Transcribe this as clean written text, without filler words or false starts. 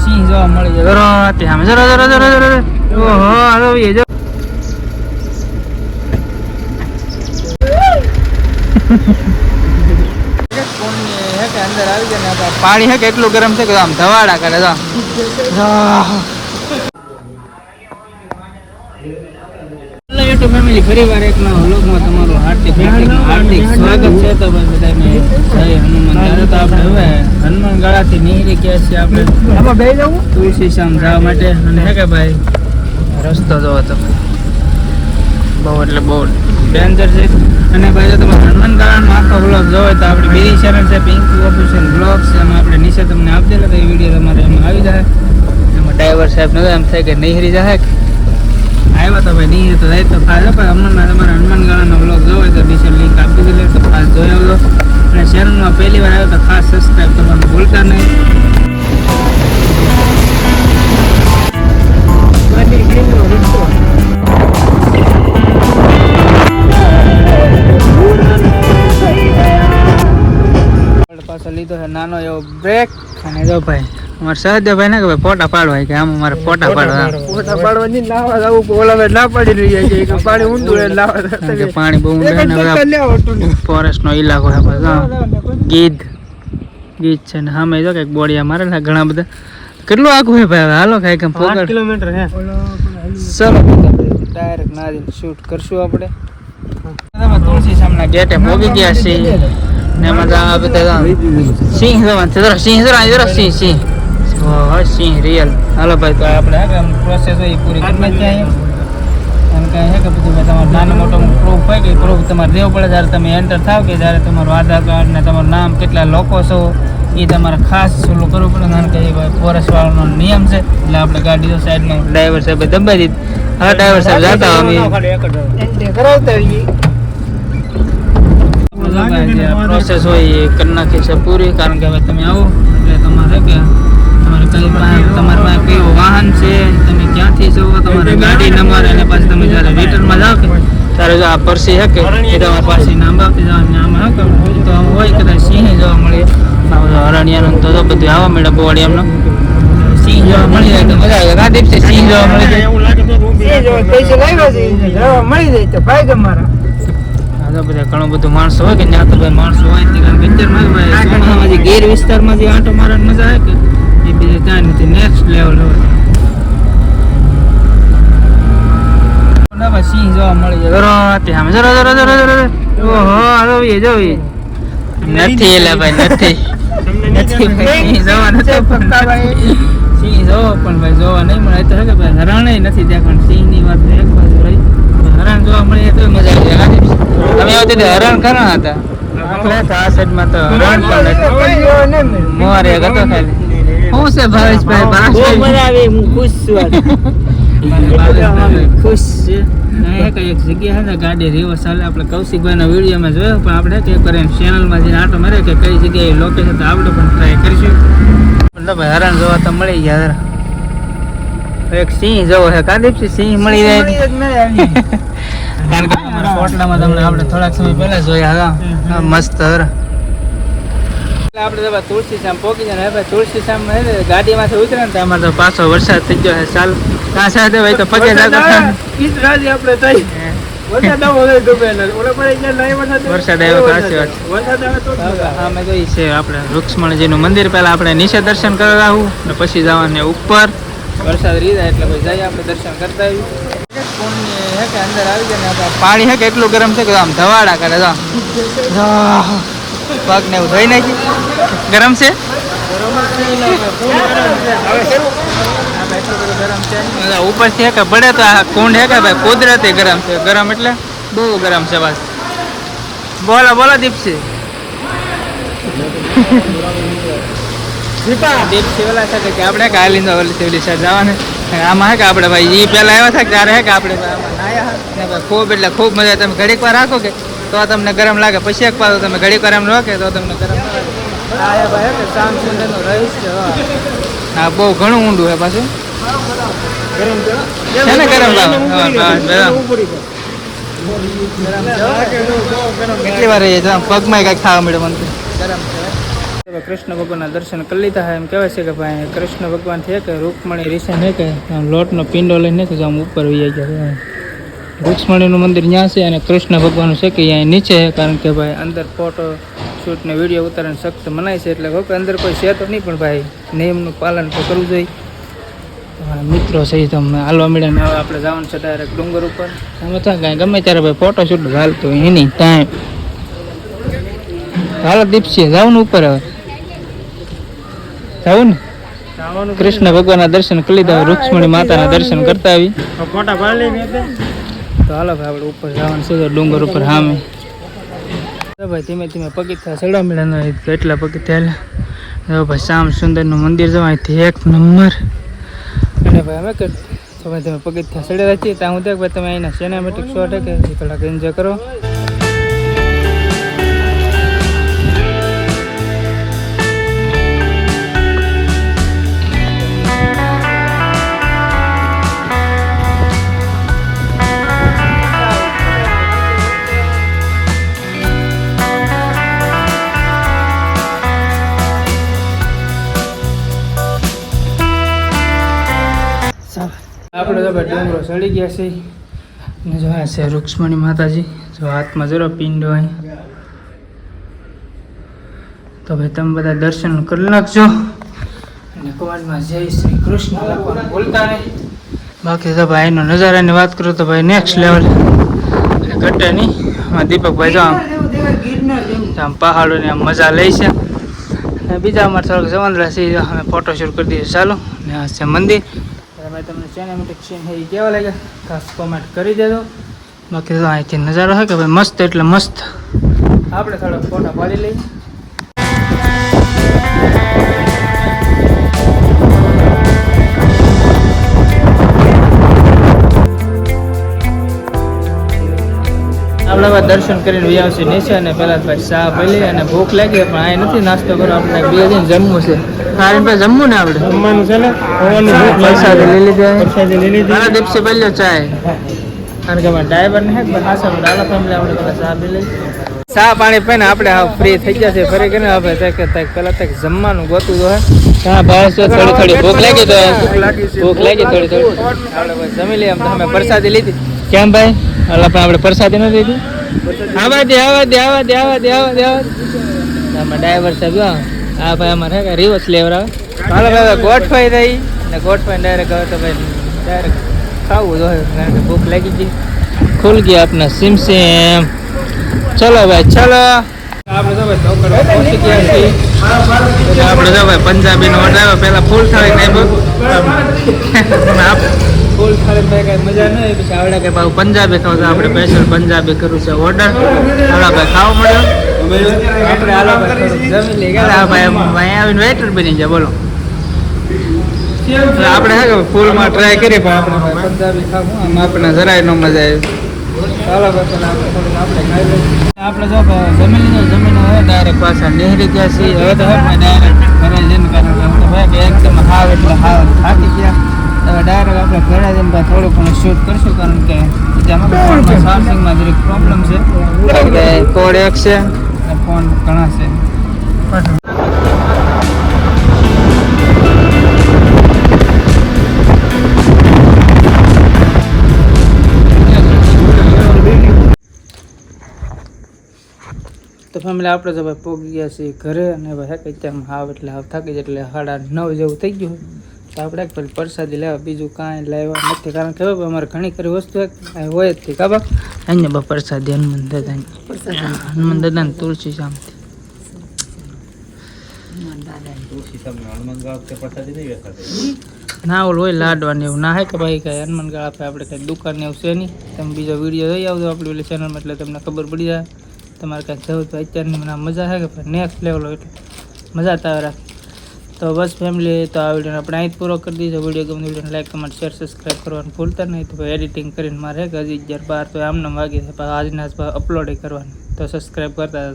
સિંહ જોવા મળી જાય ઓહો એ જો અંદર આવી જાય ને પાણી હે કે એટલું ગરમ છે કે આમ ધવાડા કરે યુટ્યુબ ફેમિલી ફરીવાર એક નવા વ્લોગમાં તમારું હાર્દિક સ્વાગત છે. તો બધાને જય હનુમાન. ત્યારે તો આપણે હવે હનુમાન ગાળાથી નીકળી ગયા છીએ આપણે તુલસી શ્યામ જવા માટે. અને હે કે ભાઈ રસ્તો જોવો તો બહુ એટલે બહુ ડેન્જર છે. અને ભાઈ જો તમે હનુમાન ગાળાનો આખો વ્લોગ જોવો તો આપણી બીજી ચેનલ છે પિંકી ઓફિશિયલ બ્લોગ્સ, એમાં આપણે નીચે તમને આપી દેલા તો એ વિડીયો તમારે એમાં આવી જાય. એમાં ડ્રાઈવર સાહેબ ન એમ થાય કે નહીં જાય આવ્યા તો ભાઈ નહીં તો જાય તો ખાસ પણ હમણાં તમારે હનુમાન ગાળાનો વ્લોગ જોવો હોય તો નીચે લિંક આપી દીધી તો ખાસ જોઈ આવજો. અને ચેનલમાં પહેલી વાર આવ્યો તો ખાસ સબસ્ક્રાઈબ કરવાનું ભૂલતા નહીં. પાછો લીધો છે નાનો એવો બ્રેક. અને જો ભાઈ અમારે સહદેવભાઈ ને કે ભાઈ ફોટા પાડવા કે આમ અમારે ફોટા પાડવા નહીં લાવવા જવું ઓલા ના પડી રહી જાય કે પાણી ઊંડું લાવવા કે પાણી બહુ ઊંડું ફોરેસ્ટ નો ઇલાકો છે ગીધ છે ને સામે જો કઈક બોડિયા મારે ને ઘણા બધા. કેટલું આખું છે ભાઈ હાલો કઈક 5 કિલોમીટર છે. ચલો ડાયરેક્ટ નાદીને શૂટ કરશું આપણે. તુલસી સામના ગેટે પહોંચી ગયા છીએ ને એમાં આ બધા સિંહ સિંહ રિયલ. હાલો ભાઈ તો આપણે પ્રોસેસ હોય પૂરી કરી જાય. અને કહે છે કે બધું તમારે નાનો મોટો પ્રૂફ હોય કે પ્રૂફ તમારે દેવું પડે જ્યારે તમે એન્ટર થાવ કે જ્યારે તમારું આધાર કાર્ડ ને તમારું નામ કેટલા લોકો છો એ તમારે ખાસ ઓલું કરવું પડે. કારણ કે ફોરેસ્ટ વાળાનો નિયમ છે એટલે આપણે ગાડી તો સાઈડમાં ડ્રાઈવર સાહેબ દબાઈ દીધી. હવે ડ્રાઈવર સાહેબ જતા કરાવતા પ્રોસેસ હોય એ કરી નાખી છે પૂરી. કારણ કે હવે તમે આવો એટલે તમારે કે તમારે કઈ તમારી પાસે કયું વાહન છે, તમે ક્યાંથી છો, તમારે ગાડી નંબર અને પાછી તમે જ્યારે રિટર્નમાં જાઓ કે ત્યારે જો આ પરસી હે કે એ તમારી પાસે નામ આપી જવાનું. આમ હે તો આમ હોય કદાચ સિંહ જોવા મળે હરણિયાનું તો બધું આવવા મળે બોડિયામનો સિંહ જોવા મળી જાય તો મજા આવે. રાદીપ છે સિંહ જોવા મળી જાય મળી જાય તો ભાઈ તમારા બધા ઘણું બધું માણસો હોય કે ત્યાં તો ભાઈ માણસો હોય પિક્ચરમાં ગીર વિસ્તારમાં જે આંટો મારવાની મજા આવે કે એ બીજે ત્યાં નથી. નેક્સ્ટ લેવલ હોય સિંહ જોવા મળી જાય. નથી એલા ભાઈ નથી સિંહ જોવા નથી સિંહ જોવો પણ ભાઈ જોવા નહીં મળે તો કે ભાઈ હરણ નથી ત્યાં પણ સિંહ ની વાત એક બાજુ રહી. હરણ જોવા મળે તો મજા આવી જાય. તમે આવતી હરણ ખરા હતા આ સાઈડમાં તો હરણ પણ મોર એક હતો ખાલી. શું છે ભાવેશભાઈ ખુશ છે. એક જગ્યા છે ગાડી રિવર્સ ચાલે. આપણે કૌશિકભાઈના વિડીયોમાં જોયો પણ આપણે કે કરીને ચેનલમાં જઈને આટો મારે કે કઈ જગ્યાએ લોકેશન તો આપણે પણ ટ્રાય કરીશું. ભાઈ હરણ જોવા તો મળી ગયા. એક સિંહ જોવો છે કાદીપસિંહ સિંહ મળી જાય કારણ કે તમારા કોટલામાં તમને આપણે થોડાક સમય પહેલા જોયા હતા મસ્ત હરણ. આપણે તુલસી શ્યામ પહોંચી જાય. હવે તુલસી શ્યામ ગાડીમાંથી ઉતરે ને તો અમારે તો પાછો વરસાદ થઈ ગયો છે. ચાલ ત્યાં સાથે ભાઈ તો પગે વરસાદ આવ્યો અમે જોઈ છે આપણે રુક્ષ્મણજીનું મંદિર. પહેલા આપણે નીચે દર્શન કરવા આવું ને પછી જવાનું ઉપર. વરસાદ રહી જાય એટલે જઈએ આપણે દર્શન કરતા આવીએ. અંદર આવી જાય ને પાણી હે કે એટલું ગરમ છે કે આમ ધવાડા કરે પગ ને એવું ધોઈ નાખી. ગરમ છે ઉપરથી કે પડે તો આ કુંડ હે કે ભાઈ કુદરતી ગરમ છે. ગરમ એટલે બહુ ગરમ છે. બસ બોલો દીપસી દીપસી ઓલા છે કે આપણે કાલિંદો ઓલી સાઈડ જવાને. આમાં હે કે આપણે ભાઈ એ પહેલા આવ્યા હતા ત્યારે હે કે આપણે ખૂબ એટલે ખૂબ મજા. તમે ઘડીક વાર રાખો કે તો તમને ગરમ લાગે. પછી એક પાછું તમે ઘડીક વાર એમ રાખે તો તમને ગરમ લાગે. શ્યામસુંદરનું રહીશ છે. હા બહુ ઘણું ઊંડું છે પાછું. ગરમ છે ને ગરમ કેટલી વાર રહી જાય પગમાં કઈ ખાવા મળે મને ગરમ છે. કૃષ્ણ ભગવાનના દર્શન કરી લીધા એમ કહેવાય છે કે ભાઈ કૃષ્ણ ભગવાન છે કે રૂકમણી રીસે છે કે લોટનો પિંડો લઈને કે આમ ઉપર વહી ગયા. રૂક્ષ્મણીનું મંદિર ત્યાં છે અને કૃષ્ણ ભગવાનનું છે કે અહીંયા નીચે, કારણ કે ભાઈ અંદર ફોટો શૂટ ને વિડીયો ઉતારવાની સખ્ત મનાય છે. એટલે કે અંદર કોઈ છે તો નહીં, પણ ભાઈ નિયમનું પાલન તો કરવું જોઈએ. તમારા મિત્રો છે તમને હાલવા મળે ને હવે આપણે જવાનું છે ડાયરેક્ટ ડુંગર ઉપર. અમે તો કાંઈ ગમે ત્યારે ભાઈ ફોટો શૂટ હાલતું એની ટાઈમ હાલો દીપસી જવાનું ઉપર. હવે જવું ને કૃષ્ણ ભગવાનના દર્શન કરી લીધા, રૂક્ષ્મણી માતાના દર્શન કરતા આવી ફોટા પાડી લઈ. તો હાલો ભાઈ આપણે ઉપર જવાનું છે ડુંગર ઉપર સામે. ભાઈ ધીમે ધીમે પગથિયા ચડવા મળ્યા કેટલા પગથિયા. ભાઈ શ્યામ સુંદરનું મંદિર જવાયથી એક નંબર. અને ભાઈ અમે કે તમે પગથિયા ચડેલા છીએ ત્યાં હું દેખ ભાઈ તમે અહીંના સિનેમેટિક શોટ કે થોડાક એન્જોય કરો. આપણે તો ભાઈ ડુંગરો ચડી ગયા છે અને જો આ છે રૂક્ષ્મણી માતાજી. જો હાથમાં જરો પિંડો અહીં. તો ભાઈ તમે બધા દર્શન કરી નાખજો અને કમેન્ટમાં જય શ્રી કૃષ્ણ લખવાનું ભૂલતા નહીં. બાકી તો ભાઈ એનો નજારાની વાત કરું તો ભાઈ નેક્સ્ટ લેવલ એટલે ઘટે નહીં. આમાં દીપકભાઈ જો આમ પહાડોની આમ મજા લે છે. અને બીજા અમારે થોડોક જવાનરા છે અમે ફોટોશૂટ કરી દઈશું ચાલો. ને આ છે મંદિર. તમે તમને સિનેમેટિક સીન એ કેવા લાગે ખાસ કોમેન્ટ કરી દેજો. બાકી તો અહીંથી નજારો છે કે ભાઈ મસ્ત એટલે મસ્ત. આપણે થોડોક ફોટા પાડી લઈએ. આપણે હવે દર્શન કરીને વ્યાવ છે નીચે અને પહેલાં ભાઈ ચા પી અને ભૂખ લાગી પણ અહીં નથી નાસ્તો કરો. આપણે બે દિન જમવું છે. ભાઈ જમવું ને આપણે જમવાનું છે ને પ્રસાદી લઈ લીધા. દીપસી પહેલો ચાય કારણ કે ડ્રાઈવર ને ખાસા ડાલા ફેમિલી આપણે પેલા ચા પી લઈ. ચા પાણી પીને આપણે ફ્રી થઈ જશે. ફરી કરીને આપણે પેલા તક જમવાનું ગોતું તો હા બસ થોડી થોડી ભૂખ લાગી તો ભૂખ લાગી થોડી થોડી આપણે જમી લઈએ. એમ તો અમે પ્રસાદી લીધી. કેમ ભાઈ એટલે પણ આપણે પ્રસાદી નથી લીધી. આવા દે આવા દે આવા દે આવા દે આવા દે આવા આમાં ડ્રાઈવર સાહેબ હા ભાઈ અમારે રિવર્સ લેવરાવે. હાલો ભાઈ ગોઠવાઈ રહી ને ગોઠવાઈને ડાયરેક્ટ હવે તો ભાઈ ડાયરેક્ટ ખાવું જોઈએ કારણ કે ભૂખ લાગી ગઈ. ખુલ ગયા આપણા સિમસેમ. ચલો ભાઈ ચલો. આપણે તો ભાઈ ઢોકળા પહોંચી ગયા છીએ. આપણે તો ભાઈ પંજાબીનો ઓર્ડર આવ્યો. પહેલાં ફૂલ થાળી નહીં ફૂલ થાળી ભાઈ કાંઈ મજા ન આવી. પછી આવડે કે ભાઈ પંજાબી ખાવ તો આપણે સ્પેશિયલ પંજાબી કરવું છે ઓર્ડર. હાલો ભાઈ ખાવા મળ્યો. આપણે હાલો ભાઈ જમી લઈ ગયા. હા ભાઈ અહીંયા આવીને વેટર બની જાય બોલો. આપણે હા કે ફૂલમાં ટ્રાય કરીએ પણ આપણે પંજાબી ખાવું આમ આપણે જરાય ન મજા આવી. ચાલો ભાઈ આપણે ખાઈ લઈએ. આપણે જો જમી લીધો. જમીને હવે ડાયરેક્ટ પાછા નહેરી ગયા છીએ. હવે તો ડાયરેક્ટ ઘરે જઈને કારણ કે ભાઈ કે એકદમ હાવ એટલે હાવ થાકી ગયા. હવે ડાયરેક્ટ આપણે ઘરે જઈને થોડું ઘણું શૂટ કરશું કારણ કે ચાર્જિંગમાં જરીક પ્રોબ્લેમ છે. કોડ એક છે અને ફોન ઘણા છે. તો ફેમિલી આપણે તો ભાઈ પહોંચી ગયા છીએ ઘરે અને ભાઈ કે ત્યાં હાવ એટલે હાવ થાકી જાય એટલે 9:30 જેવું થઈ ગયું. તો આપણે એક પેલી પ્રસાદી લેવા બીજું કાંઈ લાવ્યા નથી કારણ કે હવે અમારે ઘણી ખરી વસ્તુ હોય જ હતી કાબા. અહીંયા બા પ્રસાદી હનુમાન દાદાની તુલસી શામથી ના ઓલું હોય લાડવાની એવું ના હે કે ભાઈ કાંઈ હનુમાન ગાળા આપણે કંઈ દુકાન એવું છે નહીં. તમે બીજો વિડીયો જોઈ આવજો આપણી ઓલી ચેનલમાં એટલે તમને ખબર પડી જાય. તમારે કાંઈક જવું તો અત્યારની મને મજા છે કે ભાઈ નેક્સ્ટ લેવલ એટલે મજા તો આવે રાખે. તો બસ ફેમિલી તો આ વિડીયોને આપણે અહીં જ પૂરો કરી દીધો. વિડીયો ગમે વિડીયોને લાઈક કમેન્ટ શેર સબસ્ક્રાઈબ કરવાનું ભૂલતા નહીં. તો ભાઈ એડિટિંગ કરીને મારે હજી 11-12 તો આમને વાગી છે આજના અપલોડ કરવાનું તો સબસ્ક્રાઈબ કરતા